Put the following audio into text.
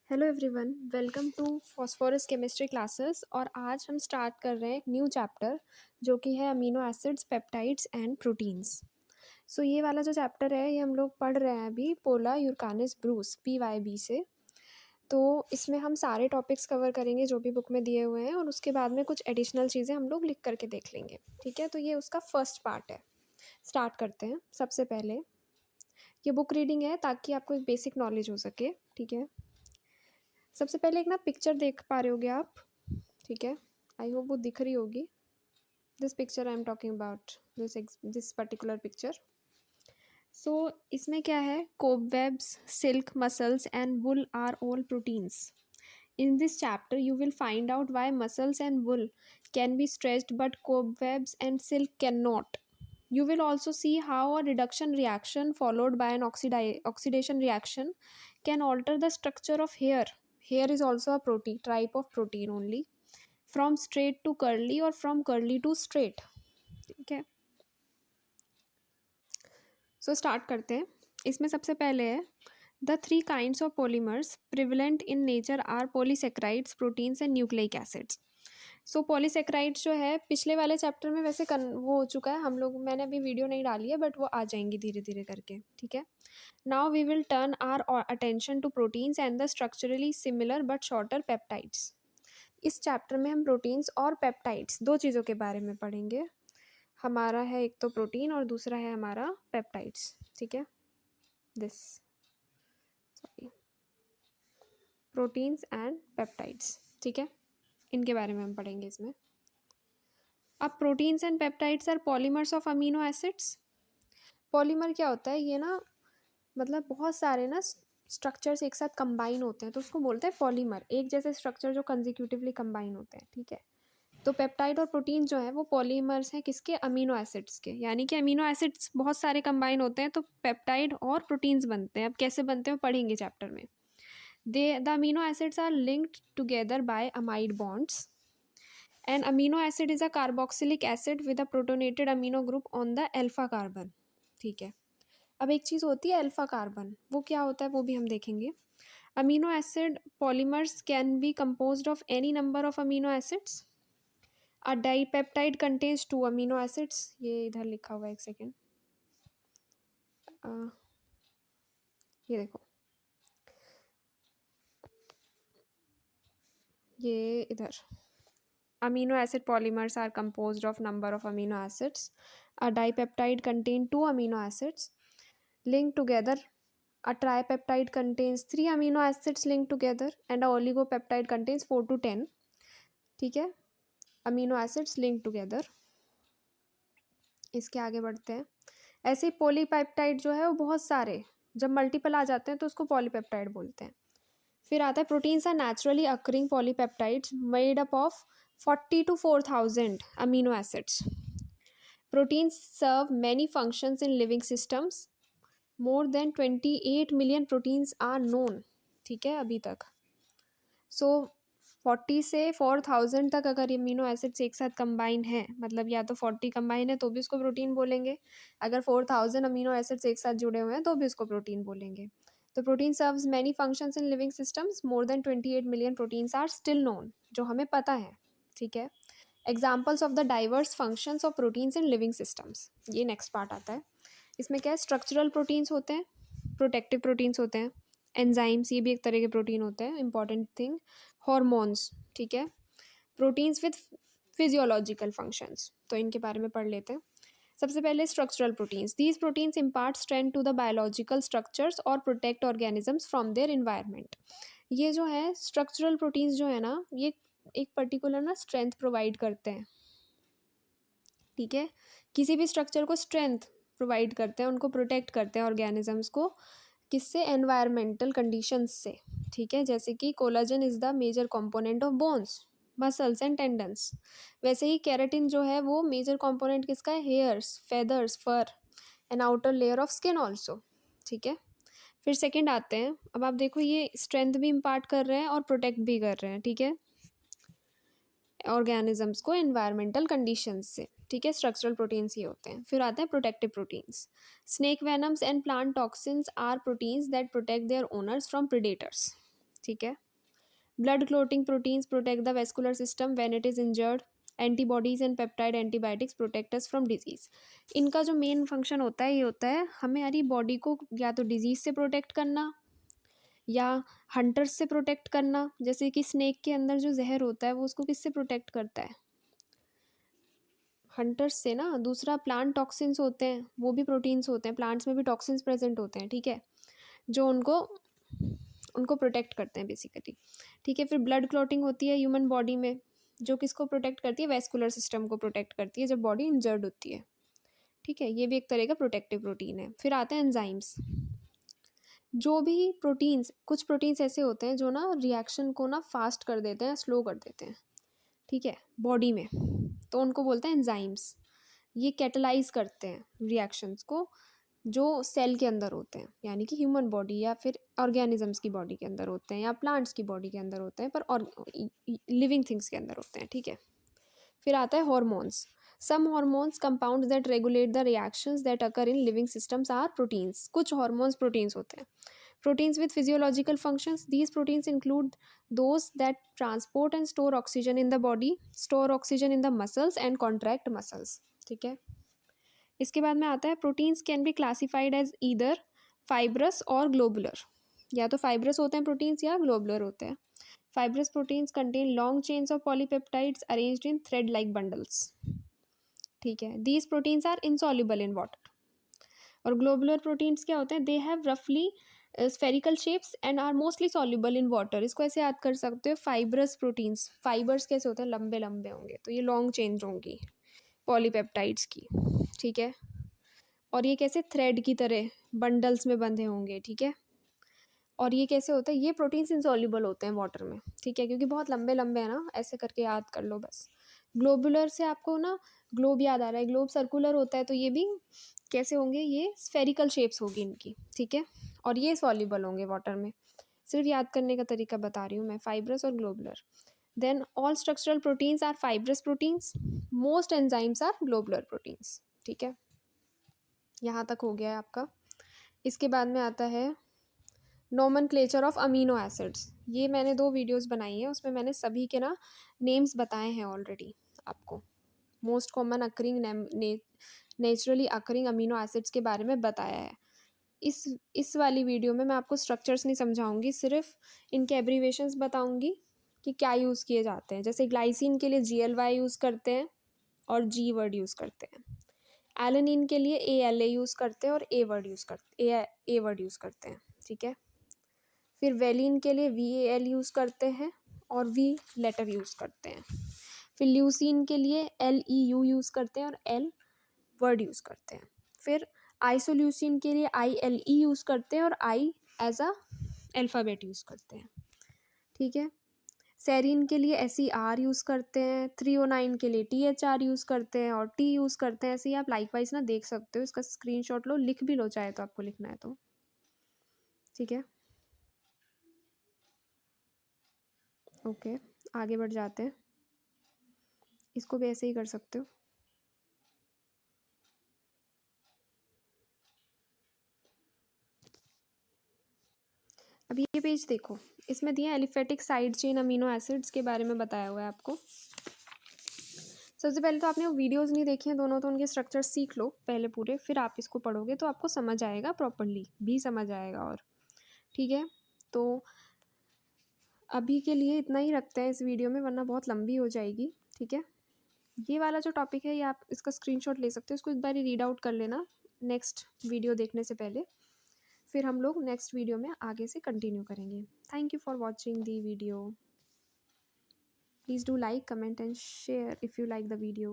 Hello everyone, welcome to phosphorus chemistry classes. और आज हम स्टार्ट कर रहे हैं एक न्यू चैप्टर जो कि है amino acids, peptides and proteins. So ये वाला जो चैप्टर है ये हम लोग पढ़ रहे हैं अभी पोला यूरकानिस ब्रूस PYB से। तो इसमें हम सारे टॉपिक्स कवर करेंगे जो भी बुक में दिए हुए हैं, और उसके बाद में कुछ एडिशनल चीज़ें हम लोग लिख करके देख लेंगे। ठीक है, तो ये उसका फर्स्ट पार्ट है। स्टार्ट करते हैं। सबसे पहले ये बुक रीडिंग है ताकि आपको एक बेसिक नॉलेज हो सके। ठीक है, सबसे पहले एक ना पिक्चर देख पा रहे होगे आप। ठीक है, आई होप वो दिख रही होगी। This picture I am talking about, this particular picture. So इसमें क्या है, cobwebs, silk, muscles and wool are all proteins. In this chapter, you will find out why muscles and wool can be stretched but cobwebs and silk cannot. You will also see how a reduction reaction followed by an oxidation reaction can alter the structure of hair. Hair is also a protein type of protein only. From straight to curly or from curly to straight. ठीक है, so start करते हैं। इसमें सबसे पहले है the three kinds of polymers prevalent in nature are polysaccharides, proteins and nucleic acids. So polysaccharides जो है पिछले वाले चैप्टर में वैसे वो हो चुका है, हम लोग मैंने अभी वीडियो नहीं डाली है बट वो आ जाएंगी धीरे धीरे करके। ठीक है, now we will turn our attention to proteins and the structurally similar but shorter peptides. इस चैप्टर में हम प्रोटीन्स और पेप्टाइड्स दो चीज़ों के बारे में पढ़ेंगे। हमारा है एक तो प्रोटीन और दूसरा है हमारा पेप्टाइड्स। ठीक है, this sorry proteins and peptides. ठीक है, इनके बारे में हम पढ़ेंगे इसमें। अब proteins and peptides are polymers of amino acids. Polymer क्या होता है, ये ना मतलब बहुत सारे ना स्ट्रक्चर्स एक साथ कंबाइन होते हैं तो उसको बोलते हैं पॉलीमर। एक जैसे स्ट्रक्चर जो कंजिक्यूटिवली कंबाइन होते हैं। ठीक है, तो पेप्टाइड और प्रोटीन जो है वो पॉलीमर्स हैं किसके, अमीनो एसिड्स के। यानी कि अमीनो एसिड्स बहुत सारे कंबाइन होते हैं तो पेप्टाइड और प्रोटीन्स बनते हैं। अब कैसे बनते हैं वो पढ़ेंगे चैप्टर में। The amino acids are linked together by amide bonds. An amino acid is a carboxylic acid with a protonated amino group on the alpha carbon. ठीक है, अब एक चीज़ होती है अल्फा कार्बन, वो क्या होता है वो भी हम देखेंगे। Amino acid polymers can be composed of any number of amino acids. A dipeptide contains two amino acids. ये इधर लिखा हुआ है, एक सेकेंड, ये देखो, ये इधर amino acid polymers are composed of number of amino acids. A dipeptide contains two amino acids linked together. A tripeptide contains three amino acids linked together and a oligopeptide contains 4 to 10. ठीक है, amino acids linked together। इसके आगे बढ़ते हैं। ऐसे ही polypeptide जो है वो बहुत सारे जब मल्टीपल आ जाते हैं तो उसको पॉलीपेप्टाइड बोलते हैं। फिर आता है proteins are naturally occurring polypeptides made up of 40 to 4000 amino acids. Proteins serve many functions in living systems. More than 28 million proteins are known. ठीक है अभी तक। सो 40 से 4000 तक अगर अमीनो एसिड्स एक साथ कंबाइन है, मतलब या तो 40 कंबाइन है तो भी उसको प्रोटीन बोलेंगे, अगर 4000 अमीनो एसिड्स एक साथ जुड़े हुए हैं तो भी उसको प्रोटीन बोलेंगे। तो protein serves many functions in living systems. More than 28 million proteins are still known, जो हमें पता है। ठीक है, examples of the diverse functions of proteins in living systems. ये नेक्स्ट पार्ट आता है। इसमें क्या है, स्ट्रक्चरल प्रोटीन्स होते हैं, प्रोटेक्टिव प्रोटीन्स होते हैं, एंजाइम्स ये भी एक तरह के प्रोटीन होते हैं, इंपॉर्टेंट थिंग, हॉर्मोन्स। ठीक है, प्रोटीन्स विद फिजियोलॉजिकल फंक्शंस, तो इनके बारे में पढ़ लेते हैं। सबसे पहले structural proteins. These proteins impart strength to the biological structures और protect organisms from their environment. ये जो है स्ट्रक्चरल प्रोटीन्स जो है ना, ये एक पर्टिकुलर ना स्ट्रेंथ प्रोवाइड करते हैं। ठीक है, किसी भी स्ट्रक्चर को स्ट्रेंथ प्रोवाइड करते हैं, उनको प्रोटेक्ट करते हैं ऑर्गेनिजम्स को, किससे, एनवायरमेंटल कंडीशंस से। ठीक है, जैसे कि collagen is the major component of bones, muscles and tendons. वैसे ही केराटिन जो है वो मेजर कंपोनेंट किसका है, hairs, feathers, fur and outer layer of skin also. ठीक है, फिर सेकंड आते हैं। अब आप देखो ये स्ट्रेंथ भी इम्पार्ट कर रहे हैं और प्रोटेक्ट भी कर रहे हैं। ठीक है, ऑर्गेनिजम्स को एनवायरमेंटल कंडीशंस से। ठीक है, स्ट्रक्चरल प्रोटीन्स ये होते हैं। फिर आते हैं protective proteins. Snake venoms and plant toxins are proteins that protect their owners from predators. ठीक है। Blood clotting proteins protect the vascular system when it is injured. Antibodies and peptide antibiotics protect us from disease. इनका जो main function होता है ये होता है हमारी बॉडी को या तो डिजीज से प्रोटेक्ट करना या हंटर्स से प्रोटेक्ट करना। जैसे कि स्नेक के अंदर जो जहर होता है वो उसको किससे प्रोटेक्ट करता है? हंटर्स से ना। दूसरा प्लांट टॉक्सिन्स होते हैं, वो भी प्रोटीन्स होते हैं, प्लांट्स में भी टॉक्सिन्स प्रेजेंट होते हैं, ठीक है, जो उनको उनको प्रोटेक्ट करते हैं बेसिकली। ठीक है। फिर ब्लड क्लॉटिंग होती है ह्यूमन बॉडी में, जो किसको प्रोटेक्ट करती है? वेस्कुलर सिस्टम को प्रोटेक्ट करती है जब बॉडी इंजर्ड होती है। ठीक है, ये भी एक तरह का प्रोटेक्टिव प्रोटीन है। फिर आते हैं एंजाइम्स। जो भी प्रोटीन्स, कुछ प्रोटीन्स ऐसे होते हैं जो ना रिएक्शन को ना फास्ट कर देते हैं, स्लो कर देते हैं, ठीक है, बॉडी में, तो उनको बोलते हैं एंजाइम्स। ये कैटलाइज करते हैं रिएक्शंस को जो सेल के अंदर होते हैं, यानी कि ह्यूमन बॉडी या फिर ऑर्गेनिजम्स की बॉडी के अंदर होते हैं या प्लांट्स की बॉडी के अंदर होते हैं, पर और लिविंग थिंग्स के अंदर होते हैं, ठीक है। फिर आता है hormones. Some hormones compound that regulate the reactions that occur in living systems are proteins. कुछ हॉर्मोन्स प्रोटीन्स होते हैं। Proteins with physiological functions. These proteins include those that transport and store oxygen in the body, store oxygen in the muscles and contract muscles. ठीक है। इसके बाद में आता है proteins can be classified as either fibrous और globular. या तो फाइब्रस होते हैं प्रोटीन्स या ग्लोबुलर होते हैं। Fibrous proteins contain long chains of polypeptides arranged in thread like bundles. ठीक है। These proteins are insoluble in water. और ग्लोबुलर प्रोटीन्स क्या होते हैं? दे हैव रफली spherical shapes and are mostly soluble in water. इसको ऐसे याद कर सकते हो, फाइब्रस प्रोटीन्स, फाइबर्स कैसे होते हैं? लंबे लंबे होंगे, तो ये लॉन्ग चेन्स होंगी पॉलीपेप्टाइड्स की, ठीक है। और ये कैसे? थ्रेड की तरह बंडल्स में बंधे होंगे, ठीक है। और ये कैसे होता है? ये प्रोटीन्स इनसॉल्युबल होते हैं वाटर में, ठीक है, क्योंकि बहुत लंबे लंबे हैं ना, ऐसे करके याद कर लो बस। ग्लोबुलर से आपको ना ग्लोब याद आ रहा है, ग्लोब सर्कुलर होता है, तो ये भी कैसे होंगे? ये स्फेरिकल शेप्स होगी इनकी, ठीक है। और ये सॉल्युबल होंगे वाटर में। सिर्फ याद करने का तरीका बता रही हूँ मैं, फाइब्रस और globular. Then all structural proteins are fibrous proteins, most enzymes are globular proteins, ठीक है। यहाँ तक हो गया है आपका। इसके बाद में आता है नोमेनक्लेचर ऑफ अमीनो एसिड्स। ये मैंने 2 वीडियोस बनाई है, उसमें मैंने सभी के ना नेम्स बताए हैं ऑलरेडी आपको। Most common occurring naturally occurring amino acids के बारे में बताया है। इस वाली वीडियो में मैं आपको स्ट्रक्चर्स नहीं समझाऊंगी, सिर्फ इनके एब्रीवेशंस बताऊंगी कि क्या यूज़ किए जाते हैं। जैसे ग्लाइसिन के लिए GLY यूज़ करते हैं और G वर्ड यूज़ करते हैं। एलेनिन के लिए ALA यूज़ करते हैं और A वर्ड यूज़ करते हैं, ठीक है। फिर वेलिन के लिए VAL यूज़ करते हैं और V लेटर यूज़ करते हैं। फिर ल्यूसीन के लिए LEU यूज़ करते हैं और L वर्ड यूज़ करते हैं। फिर आइसोल्यूसिन के लिए ILE यूज़ करते हैं और I as a alphabet use करते हैं, ठीक है। सेरिन के लिए SER यूज़ करते हैं। 309 के लिए THR यूज़ करते हैं और T यूज़ करते हैं। ऐसे ही आप लाइकवाइज ना देख सकते हो, इसका स्क्रीनशॉट लो, लिख भी लो चाहे तो, आपको लिखना है तो, ठीक है। ओके, आगे बढ़ जाते हैं। इसको भी ऐसे ही कर सकते हो। अब ये पेज देखो, इसमें दिया aliphatic side chain amino acids के बारे में बताया हुआ है आपको। सबसे पहले तो आपने वो वीडियोज़ नहीं देखी हैं दोनों, तो उनके स्ट्रक्चर सीख लो पहले पूरे, फिर आप इसको पढ़ोगे तो आपको समझ आएगा, प्रॉपरली भी समझ आएगा। और ठीक है, तो अभी के लिए इतना ही रखते हैं इस वीडियो में, वरना बहुत लंबी हो जाएगी, ठीक है। ये वाला जो टॉपिक है ये आप इसका स्क्रीनशॉट ले सकते हो, इसको एक बार रीड आउट कर लेना नेक्स्ट वीडियो देखने से पहले, फिर हम लोग नेक्स्ट वीडियो में आगे से कंटिन्यू करेंगे। Thank you for watching the video. Please do like, comment and share if you like the video.